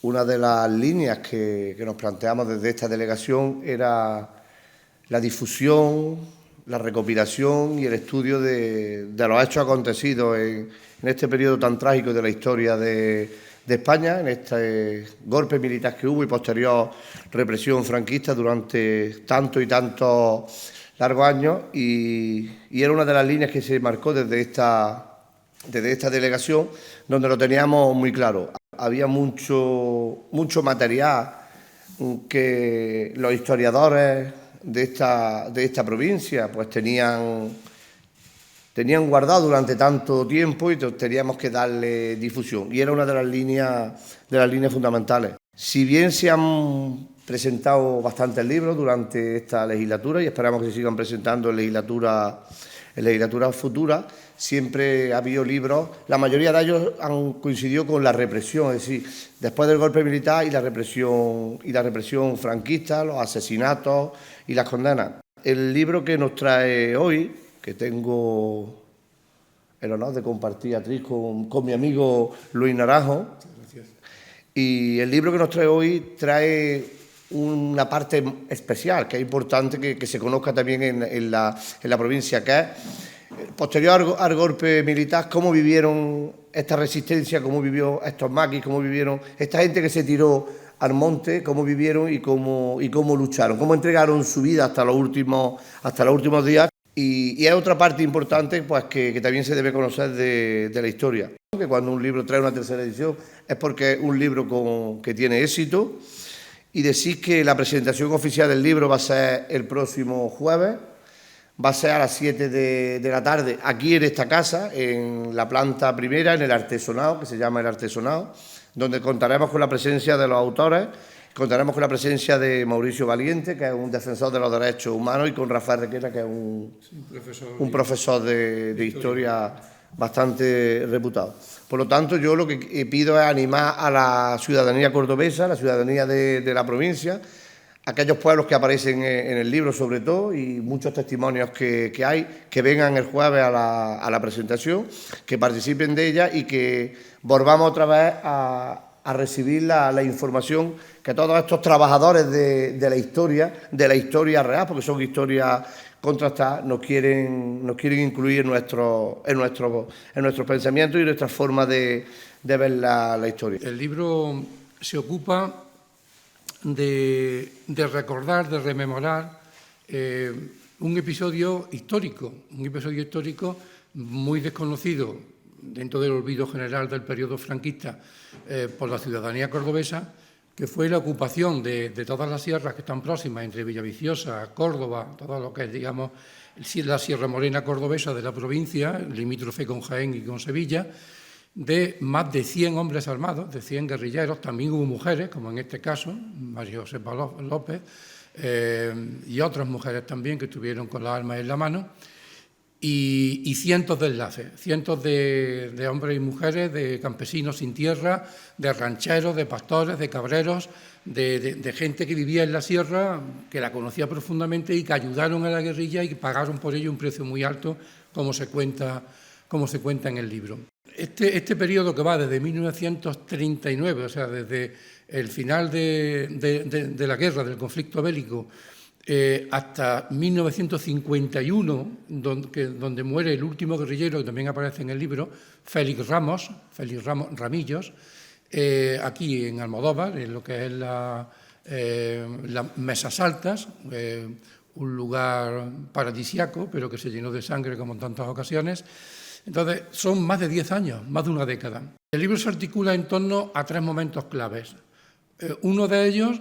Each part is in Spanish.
una de las líneas que nos planteamos desde esta delegación era la difusión, la recopilación y el estudio de los hechos acontecidos en este periodo tan trágico de la historia de España, en este golpe militar que hubo y posterior represión franquista durante tantos y tantos largos años, y era una de las líneas que se marcó desde esta delegación, donde lo teníamos muy claro. Había mucho material que los historiadores de esta provincia pues tenían guardado durante tanto tiempo y teníamos que darle difusión. Y era una de las líneas fundamentales. Si bien se han presentado bastantes libros durante esta legislatura y esperamos que se sigan presentando en legislaturas futuras, siempre ha habido libros, la mayoría de ellos han coincidido con la represión, es decir, después del golpe militar y la represión franquista, los asesinatos y las condenas. El libro que nos trae hoy, que tengo el honor de compartir atriz con mi amigo Luis Naranjo, y el libro que nos trae hoy trae una parte especial, que es importante que se conozca también en la provincia, que es, posterior al golpe militar, cómo vivieron esta resistencia, cómo vivió estos maquis, cómo vivieron esta gente que se tiró al monte, cómo vivieron y cómo lucharon, cómo entregaron su vida hasta los últimos días. Y es otra parte importante pues que también se debe conocer de la historia. Que cuando un libro trae una tercera edición es porque es un libro que tiene éxito. Y decir que la presentación oficial del libro va a ser el próximo jueves, va a ser a las 7 de la tarde, aquí en esta casa, en la planta primera, en el artesonado, que se llama el artesonado, donde contaremos con la presencia de los autores, contaremos con la presencia de Mauricio Valiente, que es un defensor de los derechos humanos, y con Rafael Requena, que es un profesor de historia bastante reputado. Por lo tanto, yo lo que pido es animar a la ciudadanía cordobesa, a la ciudadanía de la provincia, aquellos pueblos que aparecen en el libro sobre todo, y muchos testimonios que hay, que vengan el jueves a la presentación, que participen de ella y que volvamos otra vez a recibir la información que todos estos trabajadores de la historia real, porque son historias contrastadas, nos quieren incluir en nuestros pensamientos y nuestra forma de ver la historia. El libro se ocupa de recordar, de rememorar un episodio histórico muy desconocido dentro del olvido general del periodo franquista por la ciudadanía cordobesa, que fue la ocupación de todas las sierras que están próximas, entre Villaviciosa, Córdoba, todo lo que es, digamos, la Sierra Morena cordobesa de la provincia, limítrofe con Jaén y con Sevilla, de más de 100 hombres armados, de 100 guerrilleros. También hubo mujeres, como en este caso, María Josefa López, y otras mujeres también que estuvieron con las armas en la mano, y cientos de enlaces, cientos de hombres y mujeres, de campesinos sin tierra, de rancheros, de pastores, de cabreros, de gente que vivía en la sierra, que la conocía profundamente y que ayudaron a la guerrilla y que pagaron por ello un precio muy alto, como se cuenta en el libro. Este periodo, que va desde 1939, o sea, desde el final de la guerra, del conflicto bélico, hasta 1951, donde muere el último guerrillero, que también aparece en el libro, Félix Ramillos, aquí en Almodóvar, en lo que es las Mesas Altas, un lugar paradisiaco, pero que se llenó de sangre como en tantas ocasiones. Entonces, son más de 10 años, más de una década. El libro se articula en torno a 3 momentos claves. Uno de ellos,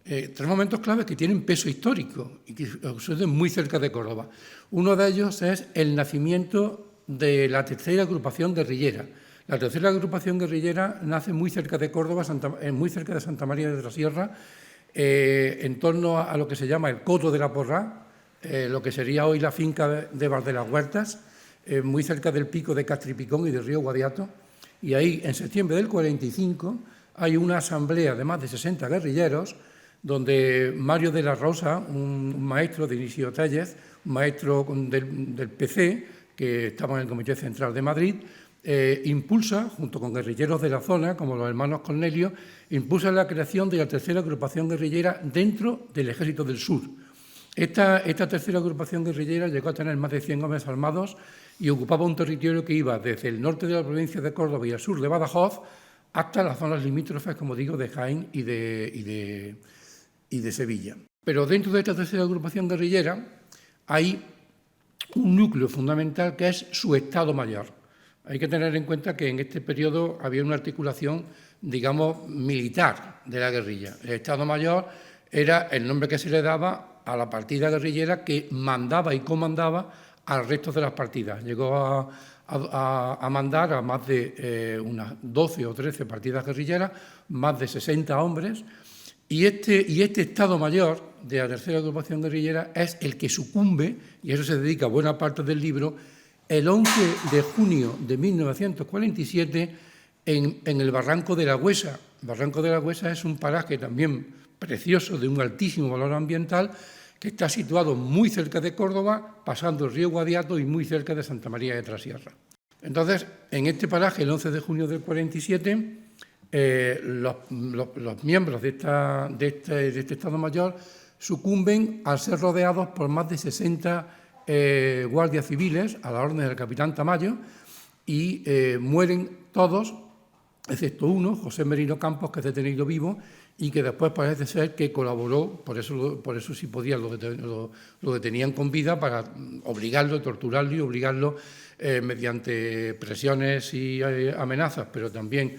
3 momentos claves que tienen peso histórico y que suceden muy cerca de Córdoba. Uno de ellos es el nacimiento de la tercera agrupación guerrillera. La tercera agrupación guerrillera nace muy cerca de Córdoba, muy cerca de Santa María de la Sierra, en torno a lo que se llama el Coto de la Porrá, lo que sería hoy la finca de Val de las Huertas, muy cerca del pico de Castripicón y del río Guadiato. Y ahí, en septiembre del 45, hay una asamblea de más de 60 guerrilleros, donde Mario de la Rosa, un maestro de Inicio Tellez, un maestro del PC, que estaba en el Comité Central de Madrid, impulsa, junto con guerrilleros de la zona, como los hermanos Cornelio, impulsa la creación de la tercera agrupación guerrillera dentro del Ejército del Sur. Esta tercera agrupación guerrillera llegó a tener más de 100 hombres armados y ocupaba un territorio que iba desde el norte de la provincia de Córdoba y al sur de Badajoz hasta las zonas limítrofes, como digo, de Jaén y de Sevilla. Pero dentro de esta tercera agrupación guerrillera hay un núcleo fundamental que es su Estado Mayor. Hay que tener en cuenta que en este periodo había una articulación, digamos, militar de la guerrilla. El Estado Mayor era el nombre que se le daba a la partida guerrillera que mandaba y comandaba al resto de las partidas. Llegó a mandar a más de unas 12 o 13 partidas guerrilleras, más de 60 hombres, y este Estado Mayor de la tercera agrupación guerrillera es el que sucumbe, y a eso se dedica buena parte del libro, el 11 de junio de 1947 en el Barranco de la Huesa. El Barranco de la Huesa es un paraje también precioso, de un altísimo valor ambiental, que está situado muy cerca de Córdoba, pasando el río Guadiato y muy cerca de Santa María de Trasierra. Entonces, en este paraje, el 11 de junio del 47, los miembros de este Estado Mayor sucumben al ser rodeados por más de 60 guardias civiles a la orden del capitán Tamayo y mueren todos, excepto uno, José Merino Campos, que es detenido vivo y que después parece ser que colaboró, por eso si podían lo detenían con vida para obligarlo, torturarlo y obligarlo mediante presiones y amenazas, pero también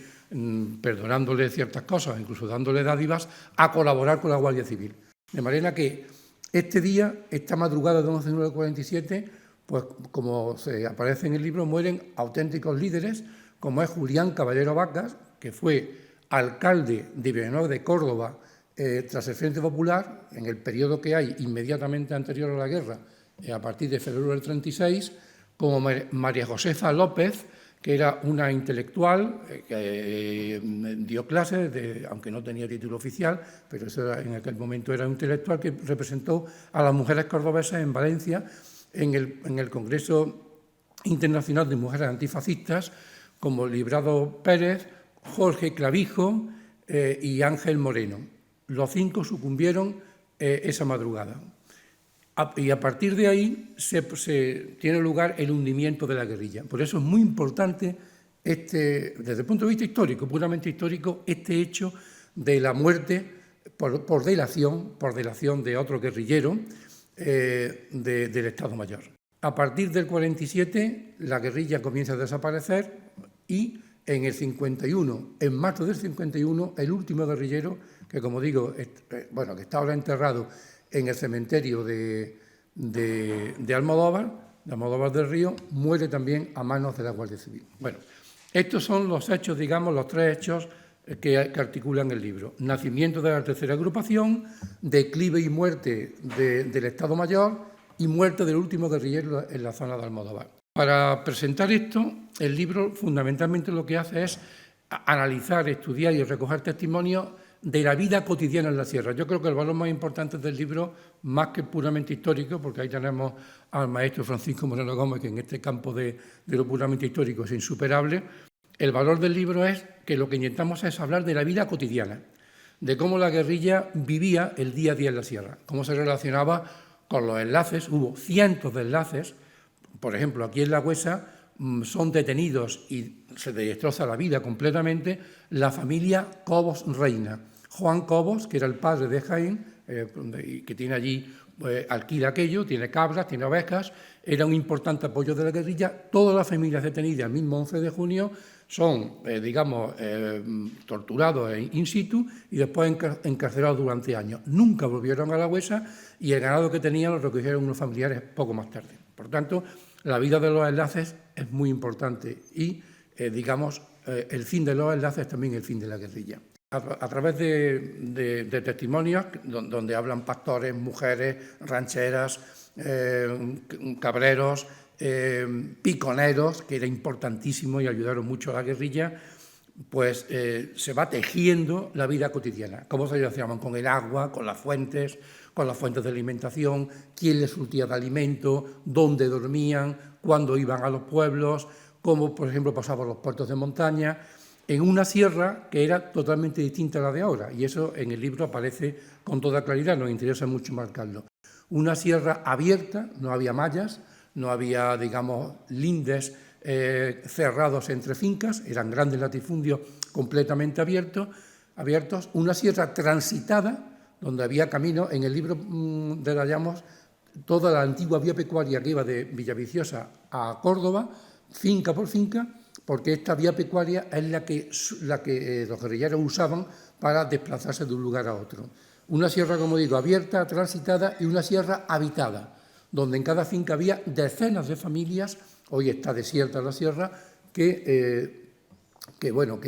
perdonándole ciertas cosas, incluso dándole dádivas, a colaborar con la Guardia Civil. De manera que este día, esta madrugada del 11 de junio del 47, pues como se aparece en el libro, mueren auténticos líderes, como es Julián Caballero Vacas, que fue alcalde de Villanueva de Córdoba tras el Frente Popular, en el periodo que hay inmediatamente anterior a la guerra, a partir de febrero del 36, como María Josefa López, que era una intelectual que dio clases, aunque no tenía título oficial, pero eso en aquel momento era un intelectual que representó a las mujeres cordobesas en Valencia en el Congreso Internacional de Mujeres Antifascistas, como Librado Pérez, Jorge Clavijo y Ángel Moreno. Los 5 sucumbieron esa madrugada. Y a partir de ahí se tiene lugar el hundimiento de la guerrilla. Por eso es muy importante, desde el punto de vista histórico, puramente histórico, este hecho de la muerte por delación de otro guerrillero del Estado Mayor. A partir del 47, la guerrilla comienza a desaparecer y en el 51, en marzo del 51, el último guerrillero, que como digo, que está ahora enterrado en el cementerio de Almodóvar del Río, muere también a manos de la Guardia Civil. Bueno, estos son los hechos, digamos, los 3 hechos que articulan el libro. Nacimiento de la tercera agrupación, declive y muerte del Estado Mayor y muerte del último guerrillero en la zona de Almodóvar. Para presentar esto, el libro fundamentalmente lo que hace es analizar, estudiar y recoger testimonios de la vida cotidiana en la sierra. Yo creo que el valor más importante del libro, más que puramente histórico, porque ahí tenemos al maestro Francisco Moreno Gómez, que en este campo de lo puramente histórico es insuperable, el valor del libro es que lo que intentamos es hablar de la vida cotidiana, de cómo la guerrilla vivía el día a día en la sierra, cómo se relacionaba con los enlaces. Hubo cientos de enlaces. Por ejemplo, aquí en La Huesa son detenidos y se destroza la vida completamente la familia Cobos Reina. Juan Cobos, que era el padre de Jaén, que tiene allí, alquila aquello, tiene cabras, tiene ovejas, era un importante apoyo de la guerrilla. Todas las familias detenidas el mismo 11 de junio son, torturados in situ y después encarcelados durante años. Nunca volvieron a La Huesa y el ganado que tenían lo recogieron unos familiares poco más tarde. Por tanto, la vida de los enlaces es muy importante y, el fin de los enlaces es también el fin de la guerrilla. A través de testimonios donde hablan pastores, mujeres, rancheras, cabreros, piconeros, que era importantísimo y ayudaron mucho a la guerrilla, pues se va tejiendo la vida cotidiana. ¿Cómo se relacionaban con el agua, con las fuentes de alimentación, quién les surtía de alimento, dónde dormían, cuándo iban a los pueblos, cómo, por ejemplo, pasaban los puertos de montaña, en una sierra que era totalmente distinta a la de ahora, y eso en el libro aparece con toda claridad, nos interesa mucho marcarlo. Una sierra abierta, no había mallas, no había, digamos, lindes cerrados entre fincas, eran grandes latifundios completamente abiertos, una sierra transitada, donde había camino. En el libro detallamos toda la antigua vía pecuaria que iba de Villaviciosa a Córdoba, finca por finca, porque esta vía pecuaria es la que los guerrilleros usaban para desplazarse de un lugar a otro. Una sierra, como digo, abierta, transitada, y una sierra habitada, donde en cada finca había decenas de familias. Hoy está desierta la sierra, que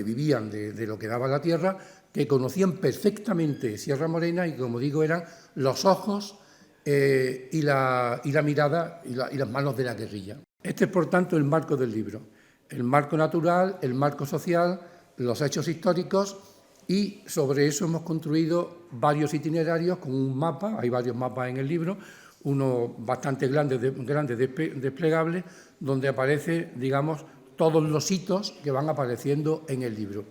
vivían de lo que daba la tierra, que conocían perfectamente Sierra Morena y, como digo, eran los ojos y la mirada y las manos de la guerrilla. Este es, por tanto, el marco del libro. El marco natural, el marco social, los hechos históricos, y sobre eso hemos construido varios itinerarios con un mapa. Hay varios mapas en el libro, uno bastante grande, desplegable, donde aparece, digamos, todos los hitos que van apareciendo en el libro.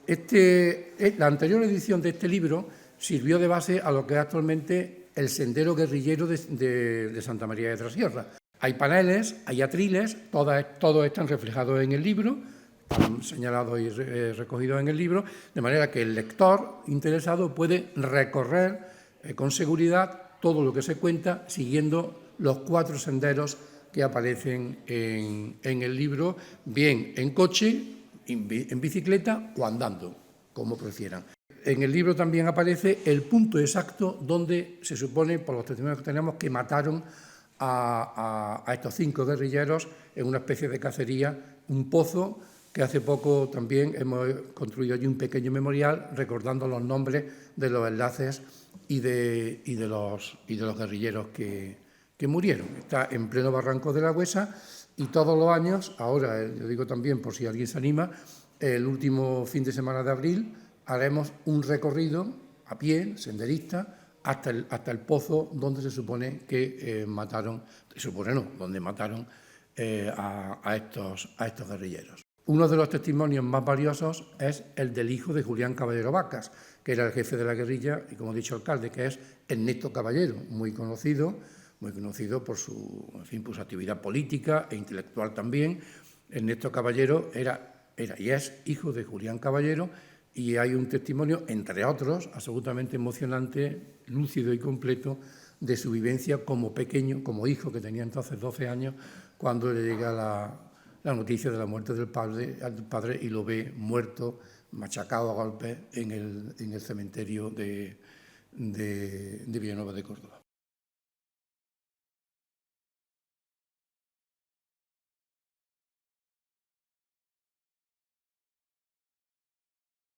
La anterior edición de este libro sirvió de base a lo que es actualmente el sendero guerrillero de Santa María de Trasierra. Hay paneles, hay atriles, todos están reflejados en el libro, están señalados y recogidos en el libro, de manera que el lector interesado puede recorrer con seguridad todo lo que se cuenta siguiendo los 4 senderos que aparecen en el libro, bien en coche, en bicicleta o andando, como prefieran. En el libro también aparece el punto exacto donde se supone, por los testimonios que tenemos, que mataron a estos 5 guerrilleros en una especie de cacería, un pozo que hace poco también hemos construido allí un pequeño memorial recordando los nombres de los enlaces y de los guerrilleros que murieron. Está en pleno barranco de la Huesa, y todos los años, ahora, yo digo también por si alguien se anima, el último fin de semana de abril haremos un recorrido a pie, senderista, hasta el pozo donde se supone que mataron a estos guerrilleros. Uno de los testimonios más valiosos es el del hijo de Julián Caballero Vacas, que era el jefe de la guerrilla y, como ha dicho el alcalde, que es Ernesto Caballero, muy conocido por su actividad política e intelectual también. Ernesto Caballero era y es hijo de Julián Caballero, y hay un testimonio, entre otros, absolutamente emocionante, lúcido y completo, de su vivencia como pequeño, como hijo, que tenía entonces 12 años, cuando le llega la noticia de la muerte del padre y lo ve muerto, machacado a golpes en el cementerio de Villanueva de Córdoba.